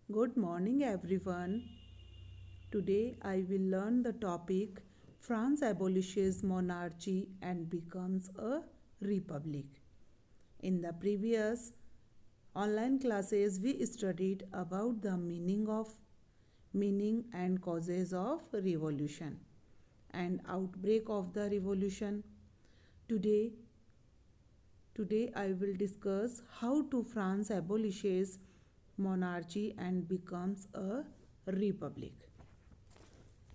Good morning, everyone. Today I will learn the topic France abolishes monarchy and becomes a republic. In the previous online classes, we studied about the meaning and causes of revolution and outbreak of the revolution. Today, today I will discuss how to France abolishes monarchy and becomes a republic.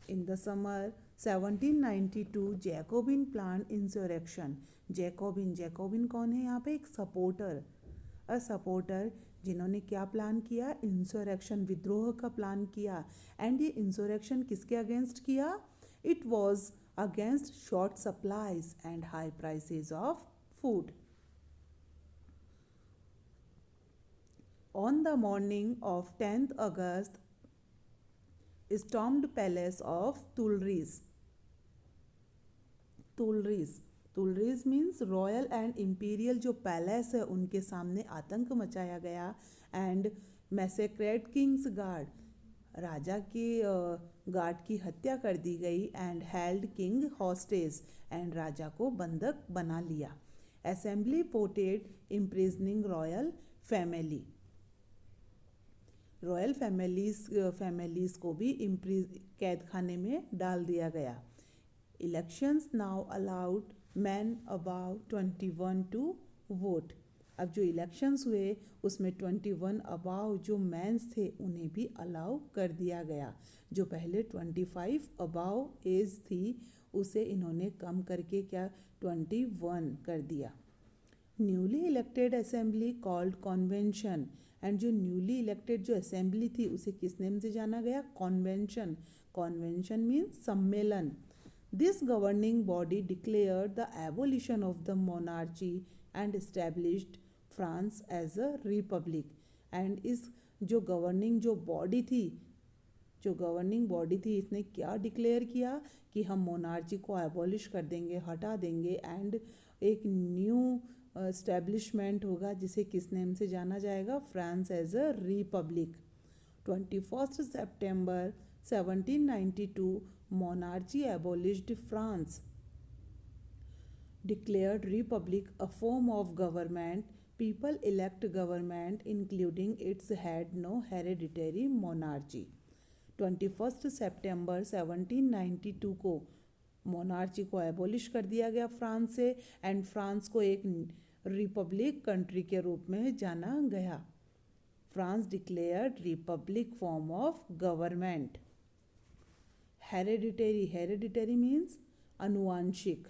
In the summer 1792 Jacobian plan insurrection Jacobian कौन है यहाँ पे एक supporter supporter जिन्होंने क्या plan किया insurrection विद्रोह का प्लान किया एंड ये इंसरेक्शन किसके अगेंस्ट किया it was against short supplies and high prices of food on the morning of 10th अगस्त stormed palace of Tuileries means royal and imperial जो पैलेस है उनके सामने आतंक मचाया गया एंड मैसेक्रेट किंग्स गार्ड राजा के गार्ड की हत्या कर दी गई and held king hostage and राजा को बंधक बना लिया assembly ported imprisoning royal families को भी कैद खाने में डाल दिया गया elections now allowed man above 21 to vote अब जो इलेक्शंस हुए उसमें 21 अबाव जो मैंस थे उन्हें भी अलाउ कर दिया गया जो पहले 25 अबाव एज थी उसे इन्होंने कम करके क्या 21 कर दिया newly elected assembly called convention and जो न्यूली इलेक्टेड जो असेंबली थी उसे किस नेम से जाना गया कॉन्वेंशन मीन्स सम्मेलन this governing body declared the abolition of the monarchy and established France as a republic and इस जो गवर्निंग बॉडी थी इसने क्या डिक्लेयर किया कि हम मोनार्ची को एबॉलिश कर देंगे हटा देंगे एंड एक न्यू एस्टेब्लिशमेंट होगा जिसे किस नेम से जाना जाएगा फ्रांस एज अ रिपब्लिक 21 सितंबर 1792 monarchy abolished France declared republic a form of government people elect government including its had no hereditary monarchy 21 सितंबर 1792 को मोनार्ची को एबोलिश कर दिया गया फ्रांस से एंड फ्रांस को एक रिपब्लिक कंट्री के रूप में जाना गया France declared republic form of government hereditary means अनुवांशिक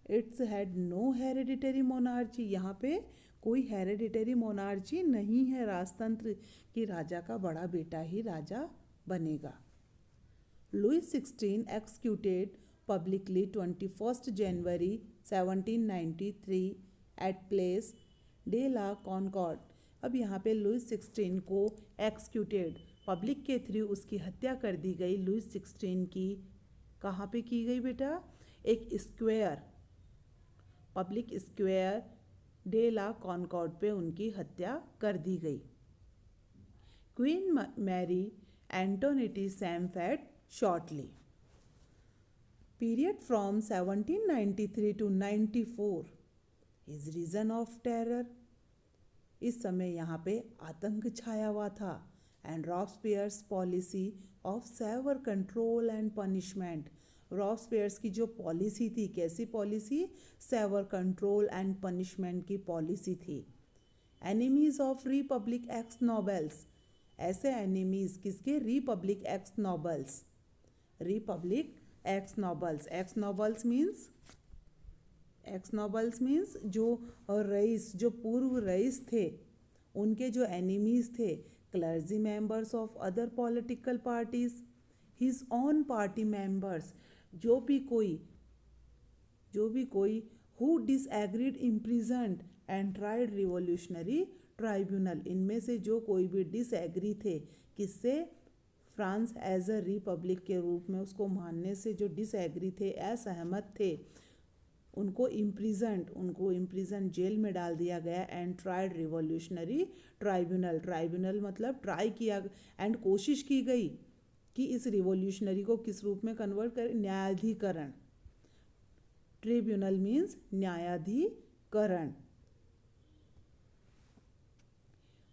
its had no hereditary monarchy यहाँ पे कोई हेरेडिटरी मोनार्ची नहीं है राजतंत्र कि राजा का बड़ा बेटा ही राजा बनेगा Louis XVI executed publicly 21st January 1793 at Place de la Concorde. अब यहाँ पे लुइस 16 को एक्सक्यूटेड पब्लिक के थ्रू उसकी हत्या कर दी गई लुइस 16 की कहाँ पे की गई बेटा एक square public square de la Concorde पे उनकी हत्या कर दी गई queen Marie Antoinette same fate shortly. Period from 1793 to 94 is reason of terror. इस समय यहाँ पे आतंक छाया हुआ था and Robespierre's policy of severe control and punishment Robespierre's की जो पॉलिसी थी कैसी policy severe control and punishment की पॉलिसी थी enemies of republic ex nobles ऐसे एनिमीज किसके रिपब्लिक एक्स नोबल्स मीन्स जो पूर्व रईस थे उनके जो एनिमीज थे clergy members of other political parties his own party members जो भी कोई who disagreed imprisoned and tried revolutionary tribunal इनमें से जो कोई भी डिसएग्री थे किससे फ्रांस एज अ रिपब्लिक के रूप में उसको मानने से जो डिसएग्री थे असहमत थे उनको इम्प्रिजन जेल में डाल दिया गया एंड ट्राइड रिवॉल्यूशनरी ट्राइब्यूनल मतलब ट्राई किया एंड कोशिश की गई कि इस रिवॉल्यूशनरी को किस रूप में कन्वर्ट करें, न्यायाधिकरण। ट्रिब्यूनल मीन्स न्यायाधिकरण।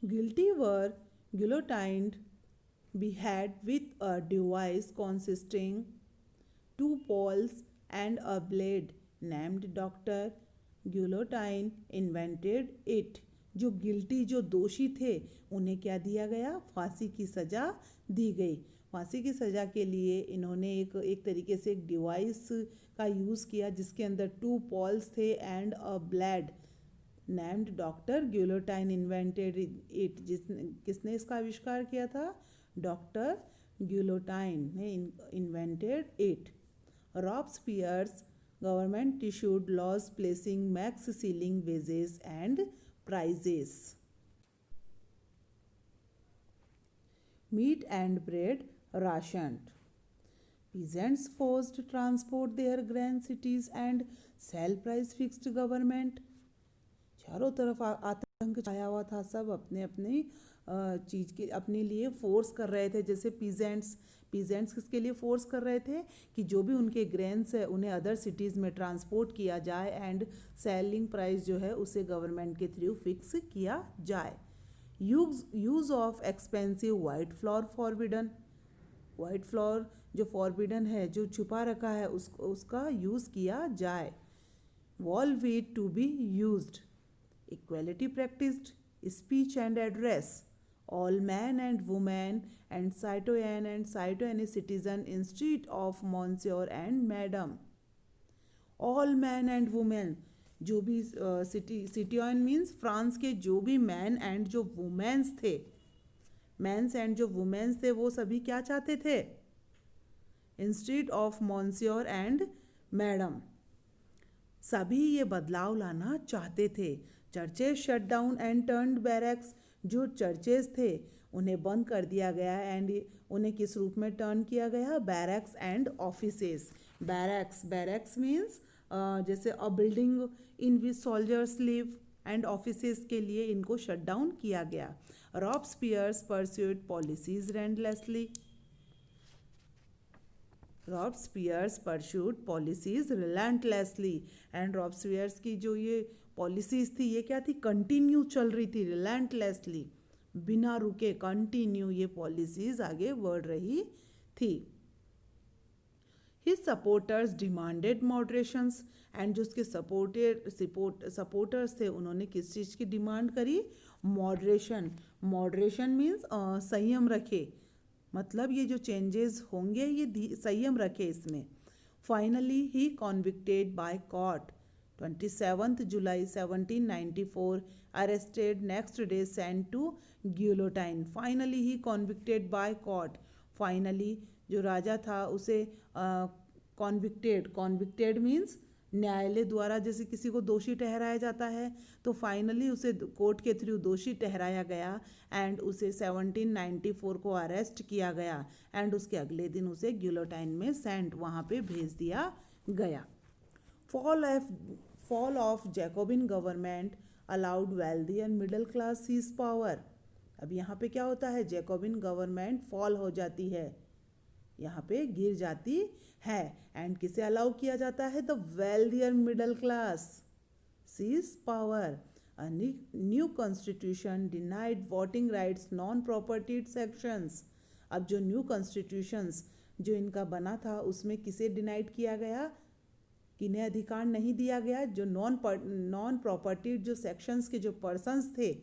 Guilty were guillotined, beheaded with a device consisting two poles and a blade named Dr. Guillotine invented it। जो गिल्टी जो दोषी थे उन्हें क्या दिया गया, फांसी की सज़ा दी गई। फांसी की सज़ा के लिए इन्होंने एक तरीके से एक डिवाइस का यूज़ किया जिसके अंदर 2 पॉल्स थे and a blade named doctor Guillotin invented it. किसने इसका आविष्कार किया था, डॉक्टर ग्यूलोटाइन ने invented it. Robespierre's government issued laws placing max ceiling wages and prices. Meat and bread rationed, peasants forced transport their grain cities and sell price fixed government। चारों तरफ आतंक छाया हुआ था, सब अपने अपने चीज़ के अपने लिए फोर्स कर रहे थे। जैसे पीजेंट्स किसके लिए फोर्स कर रहे थे कि जो भी उनके ग्रेन्स है उन्हें अदर सिटीज़ में ट्रांसपोर्ट किया जाए एंड सेलिंग प्राइस जो है उसे गवर्नमेंट के थ्रू फिक्स किया जाए। Use of expensive white flour forbidden. White flour जो फॉरबिडन है, जो छुपा रखा है, उसका यूज़ किया जाए। Whole wheat to be used. Equality practiced, speech and address, all man and woman and citoyen and citoyenne citizen instead of monsieur and madam। all man and women, जो भी सिटीजन मीन्स फ्रांस के जो भी man and जो women's थे, men's and जो women's थे वो सभी क्या चाहते थे, इंस्टीड ऑफ मॉन्सियोर एंड मैडम, सभी ये बदलाव लाना चाहते थे। Churches shut down and turned barracks. जो चर्चेज थे उन्हें बंद कर दिया गया एंड उन्हें किस रूप में टर्न किया गया, barracks and offices. Barracks means जैसे a building in which soldiers live and offices के लिए इनको शट डाउन किया गया। Robespierre's pursued policies relentlessly. Robespierre's pursued policies relentlessly and Robespierre's की जो ये पॉलिसीज थी ये क्या थी, कंटिन्यू चल रही थी, रिलेंटलेसली बिना रुके कंटिन्यू ये पॉलिसीज आगे बढ़ रही थी। हिज सपोर्टर्स डिमांडेड मॉडरेशंस एंड जो उसके सपोर्टर्स थे उन्होंने किस चीज़ की डिमांड करी, मॉडरेशन मीन्स संयम रखे, मतलब ये जो चेंजेस होंगे ये संयम रखे इसमें। Finally he convicted by court 27 जुलाई 1794, arrested next day sent to guillotine. Finally he convicted by court, finally जो राजा था उसे कॉन्विक्टेड मीन्स न्यायालय द्वारा जैसे किसी को दोषी ठहराया जाता है तो फाइनली उसे कोर्ट के थ्रू दोषी ठहराया गया एंड उसे 1794 को अरेस्ट किया गया एंड उसके अगले दिन उसे गिलोटाइन में सेंट वहाँ पे भेज दिया गया। Fall of Jacobin government allowed wealthy and middle class seize power. अब यहाँ पे क्या होता है, जैकोबिन गवर्नमेंट फॉल हो जाती है, यहाँ पे गिर जाती है एंड किसे अलाउ किया जाता है, the wealthy and middle class seize power. A new constitution denied voting rights non-propertied sections। अब जो न्यू कॉन्स्टिट्यूशंस जो इनका बना था उसमें किसे डिनाइड किया गया, किन्हें अधिकार नहीं दिया गया, जो नॉन प्रॉपर्टीड जो सेक्शंस के जो पर्सन्स थे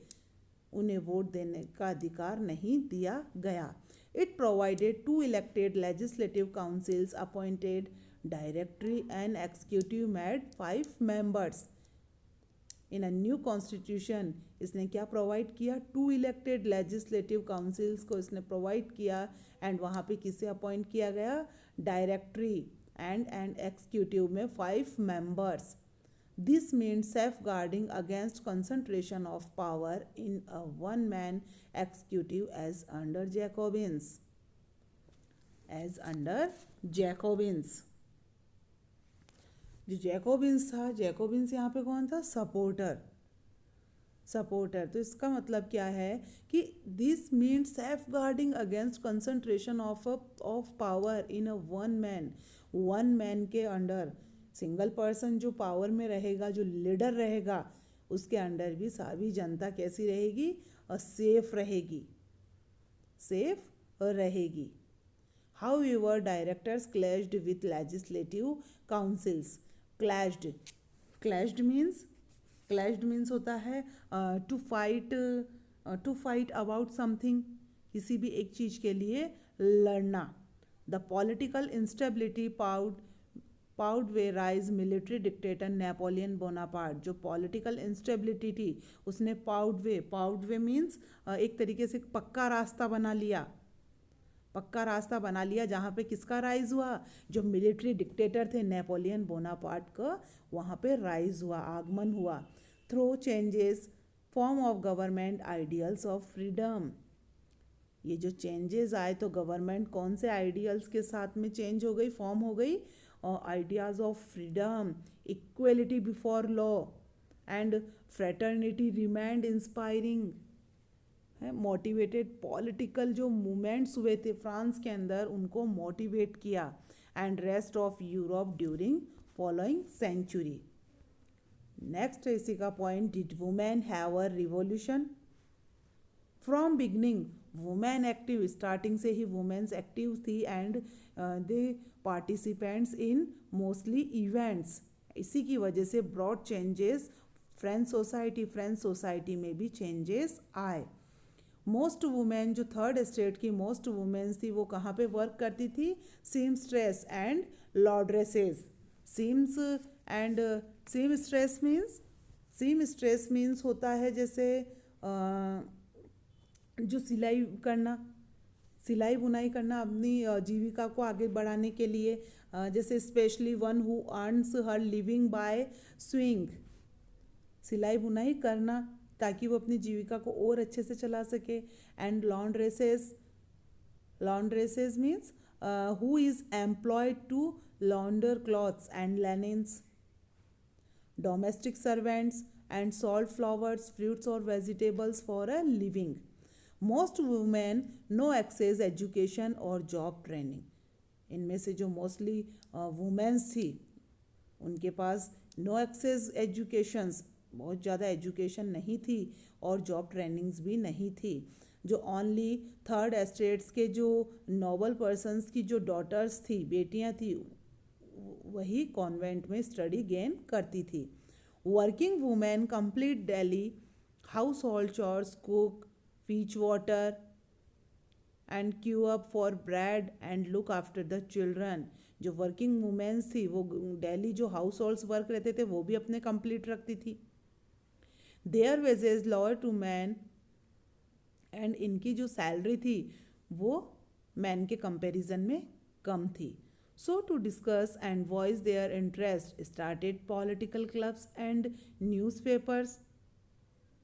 उन्हें वोट देने का अधिकार नहीं दिया गया। It provided 2 elected legislative councils appointed directory and executive made 5 members. In a new constitution इसने क्या प्रोवाइड किया, 2 इलेक्टेड लेजिस्लेटिव काउंसिल्स को इसने प्रोवाइड किया एंड वहाँ पे किसे अपॉइंट किया गया, डायरेक्टरी एंड एग्जीक्यूटिव में 5 members. This means safeguarding against concentration of power in a one man executive as under Jacobins। जो जैकोबिन्स था, जैकोबिन्स यहाँ पे कौन था? सपोर्टर। सपोर्टर, तो इसका मतलब क्या है कि this means safeguarding against concentration of power in a one man के अंडर। सिंगल पर्सन जो पावर में रहेगा, जो लीडर रहेगा, उसके अंडर भी सारी जनता कैसी रहेगी? और सेफ रहेगी, सेफ रहेगी। However, directors clashed with legislative councils. Clashed, clashed means होता है टू फाइट अबाउट समथिंग, किसी भी एक चीज़ के लिए लड़ना। The political instability paved way rise military dictator Napoleon Bonaparte. जो पॉलिटिकल इंस्टेबिलिटी थी उसने पाउड वे मीन्स एक तरीके से पक्का रास्ता बना लिया, पक्का रास्ता बना लिया। जहाँ पे किसका राइज हुआ? जो मिलिट्री डिक्टेटर थे नेपोलियन बोनापार्ट का, वहाँ पे राइज हुआ, आगमन हुआ। Through changes form of government ideals of freedom. ये जो चेंजेस आए तो गवर्नमेंट कौन से आइडियल्स के साथ में चेंज हो गई, फॉर्म हो गई? और ideas of freedom, equality before law and fraternity remained inspiring है। मोटिवेटेड पॉलिटिकल जो मूवमेंट्स हुए थे फ्रांस के अंदर, उनको मोटिवेट किया। And rest of Europe during following century. Next इसी का point, did women have a revolution? From beginning women active, starting से ही वुमेन्स एक्टिव थी and they participants in mostly events. इसी की वजह से ब्रॉड चेंजेस फ्रेंच सोसाइटी में भी चेंजेस आए। मोस्ट वुमेन, जो थर्ड स्टेट की मोस्ट वुमेन्स थी, वो कहाँ पे वर्क करती थी? Seamstress and laundresses. Seamstress means होता है जैसे जो सिलाई बुनाई करना अपनी जीविका को आगे बढ़ाने के लिए, जैसे specially one who earns her living by swing, सिलाई बुनाई करना ताकि वो अपनी जीविका को और अच्छे से चला सके। And laundresses means who is employed to launder clothes and linens. Domestic servants and sold flowers, fruits और vegetables for a living. Most women no access education और जॉब ट्रेनिंग। इनमें से जो मोस्टली वुमेन्स थी उनके पास नो एक्सेस एजुकेशंस, बहुत ज़्यादा education नहीं थी और जॉब ट्रेनिंग्स भी नहीं थी। जो ओनली थर्ड एस्टेट्स के जो नोबल पर्सन्स की जो डॉटर्स थी, बेटियां थी, वही कॉन्वेंट में स्टडी गेन करती थी। Working women complete daily household chores, cook, fetch water and queue up for bread and look after the children. जो वर्किंग वुमेन्स थी वो डेली जो हाउस होल्ड्स वर्क रहते थे वो भी अपने कंप्लीट रखती थी। Their wages lower to man, and इनकी जो सैलरी थी वो मैन के कंपैरिजन में कम थी। So to discuss and voice their interest started political clubs and newspapers.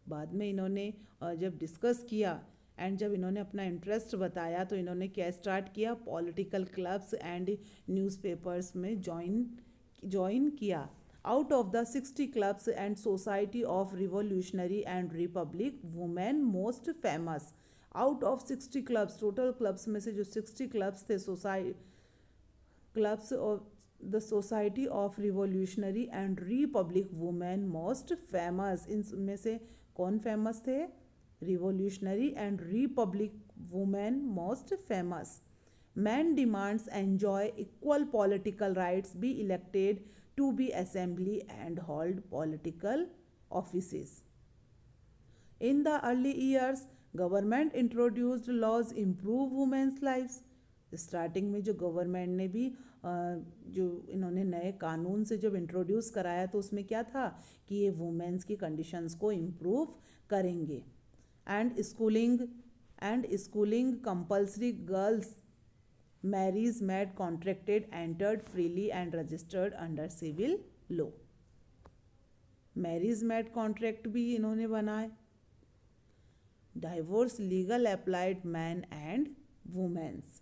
बाद में इन्होंने जब डिस्कस किया एंड जब इन्होंने अपना इंटरेस्ट बताया तो इन्होंने क्या स्टार्ट किया? पॉलिटिकल क्लब्स एंड न्यूज़पेपर्स में ज्वाइन किया। Out of the 60 clubs and Society of Revolutionary and Republic Women most famous. Out of 60 clubs, total clubs में से जो 60 clubs थे, clubs of the Society of Revolutionary and Republic Women most famous, इनमें से कौन famous थे? Revolutionary and Republic Women most famous. Man demands enjoy equal political rights, be elected to be assembly and hold political offices. In the early years, government introduced laws improve women's lives. Starting में जो government ने भी जो इन्होंने नए कानून से जब इंट्रोड्यूस कराया तो उसमें क्या था कि ये वुमेन्स की कंडीशंस को इम्प्रूव करेंगे। And schooling compulsory, girls marriage made contracted entered freely and registered under civil law. Marriage made contract भी इन्होंने बनाए। Divorce legal applied man and women's,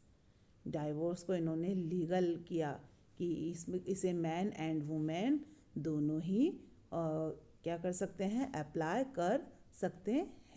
divorce को इन्होंने लीगल किया कि इसमें इसे मैन एंड वुमेन दोनों ही क्या कर सकते हैं, अप्लाई कर सकते